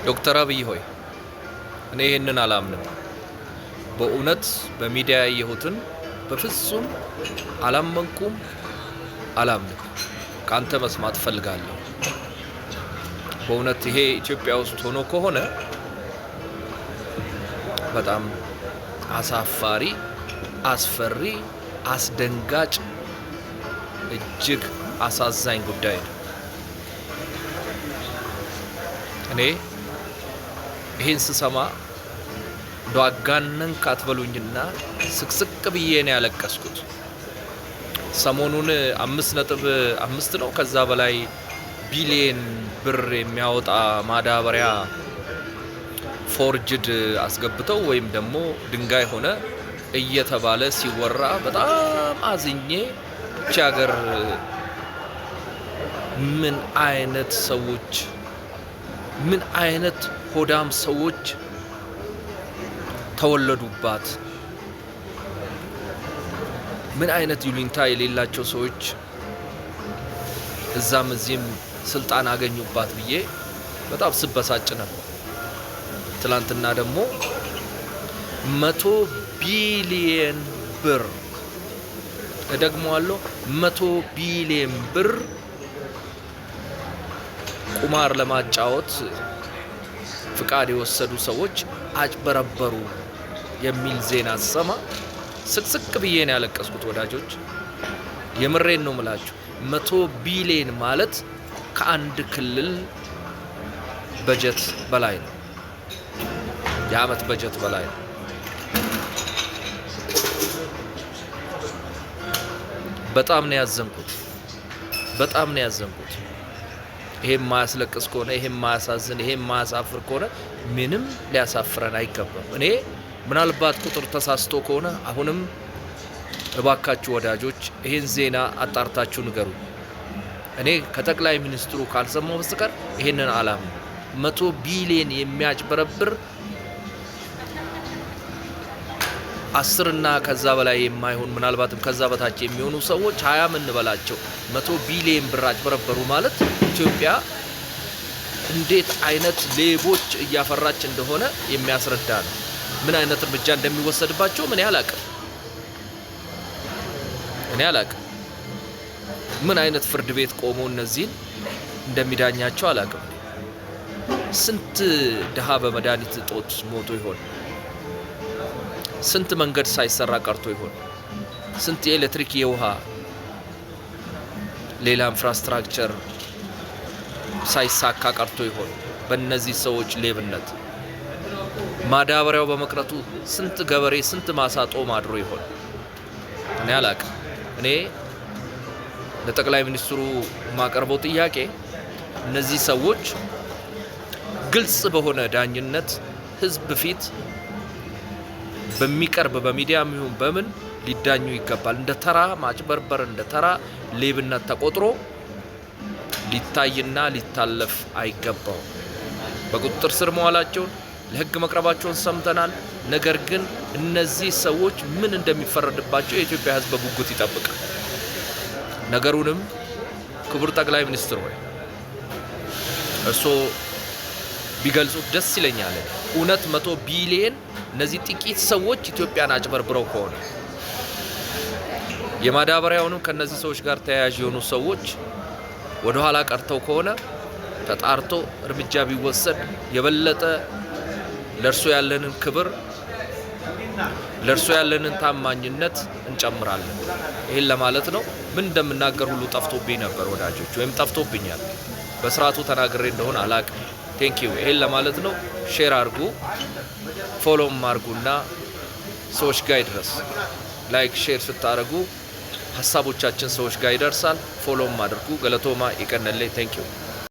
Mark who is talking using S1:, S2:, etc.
S1: ዶክተር አብይ ሆይ እኔ ይሄንን አላምንም። በእውነት በሚዲያ ያየሁትን በፍጹም አላመንኩም፣ አላምንም። ካንተ መስማት ፈልጋለሁ። በእውነት ይሄ ኢትዮጵያ ውስጥ ሆኖ ከሆነ በጣም አሳፋሪ፣ አስፈሪ፣ አስደንጋጭ እጅግ አሳዛኝ ጉዳይ ነው። እኔ ይሄን ስሰማ ዷጋነን ካትበሉኝና ስቅስቅ ብዬ ነው ያለቀስኩት። ሰሞኑን 5.5 ነው ከዛ በላይ ቢሊየን ብር የሚያወጣ ማዳበሪያ ፎርጅድ አስገብተው ወይም ደግሞ ድንጋይ ሆነ እየተባለ ሲወራ በጣም አዝኜ እቺ ሀገር ምን አይነት ሰዎች፣ ምን አይነት ሆዳም ሰዎች ተወለዱባት፣ ምን አይነት ይሉኝታ የሌላቸው ሰዎች እዛም እዚህም ስልጣን አገኙባት ብዬ በጣም ስበሳጭ ነበር። ትላንትና ደግሞ 100 ቢሊየን ብር እደግመዋለሁ፣ 100 ቢሊየን ብር ቁማር ለማጫወት ፍቃድ የወሰዱ ሰዎች አጭበረበሩ የሚል ዜና ሰማ ስቅስቅ ብዬ ነው ያለቀስኩት። ወዳጆች የምሬን ነው ምላችሁ። 100 ቢሊየን ማለት ከአንድ ክልል በጀት በላይ ነው፣ የአመት በጀት በላይ ነው። በጣም ነው ያዘንኩት፣ በጣም ነው ያዘንኩት። ይሄ ማያስለቅስ ከሆነ፣ ይሄ ማያሳዝን፣ ይሄ ማያሳፍር ከሆነ ምንም ሊያሳፍረን አይገባም። እኔ ምናልባት ቁጥር ተሳስቶ ከሆነ አሁንም እባካችሁ ወዳጆች ይሄን ዜና አጣርታችሁ ንገሩ። እኔ ከጠቅላይ ሚኒስትሩ ካልሰማው በስተቀር ይሄንን አላምንም። 100 ቢሊየን የሚያጭበረብር 10 እና ከዛ በላይ የማይሆን ምናልባትም ከዛ በታች የሚሆኑ ሰዎች 20 እንበላቸው 100 ቢሊየን ብር አጭበረበሩ ማለት ኢትዮጵያ እንዴት አይነት ሌቦች እያፈራች እንደሆነ የሚያስረዳ ነው። ምን አይነት እርምጃ እንደሚወሰድባቸው እኔ አላቅም፣ ምን አይነት ፍርድ ቤት ቆሞ እነዚህን እንደሚዳኛቸው አላቅም። ስንት ድሃ በመድኃኒት እጦት ሞቶ ይሆን? ስንት መንገድ ሳይሰራ ቀርቶ ይሆን? ስንት የኤሌክትሪክ፣ የውሃ፣ ሌላ ኢንፍራስትራክቸር ሳይሳካ ቀርቶ ይሆን? በእነዚህ ሰዎች ሌብነት ማዳበሪያው በመቅረቱ ስንት ገበሬ፣ ስንት ማሳ ጦም አድሮ ይሆን? እኔ አላቅም። እኔ ለጠቅላይ ሚኒስትሩ ማቀርበው ጥያቄ እነዚህ ሰዎች ግልጽ በሆነ ዳኝነት ህዝብ ፊት በሚቀርብ በሚዲያም ይሁን በምን ሊዳኙ ይገባል። እንደ ተራ ማጭበርበር፣ እንደ ተራ ሌብነት ተቆጥሮ ሊታይና ሊታለፍ አይገባው። በቁጥጥር ስር መዋላቸውን ለህግ መቅረባቸውን ሰምተናል። ነገር ግን እነዚህ ሰዎች ምን እንደሚፈረድባቸው የኢትዮጵያ ህዝብ በጉጉት ይጠብቃል። ነገሩንም ክቡር ጠቅላይ ሚኒስትር ሆይ እርስዎ ቢገልጹት ደስ ይለኛል። እውነት 100 ቢሊየን እነዚህ ጥቂት ሰዎች ኢትዮጵያን አጭበርብረው ከሆነ የማዳበሪያውንም ከነዚህ ሰዎች ጋር ተያያዥ የሆኑ ሰዎች ወደ ኋላ ቀርተው ከሆነ ተጣርቶ እርምጃ ቢወሰድ የበለጠ ለርሶ ያለንን ክብር፣ ለርሶ ያለንን ታማኝነት እንጨምራለን። ይሄን ለማለት ነው። ምን እንደምናገር ሁሉ ጠፍቶብኝ ነበር ወዳጆች፣ ወይም ጠፍቶብኛል። በስርዓቱ ተናግሬ እንደሆነ አላቅም። ቴንኪው። ይሄን ለማለት ነው። ሼር አርጉ፣ ፎሎም አርጉና ሰዎች ጋር ይድረስ። ላይክ ሼር ስታረጉ ሀሳቦቻችን ሰዎች ጋር ይደርሳል። ፎሎም አድርጉ። ገለቶማ ይቀነልኝ። ቴንኪው።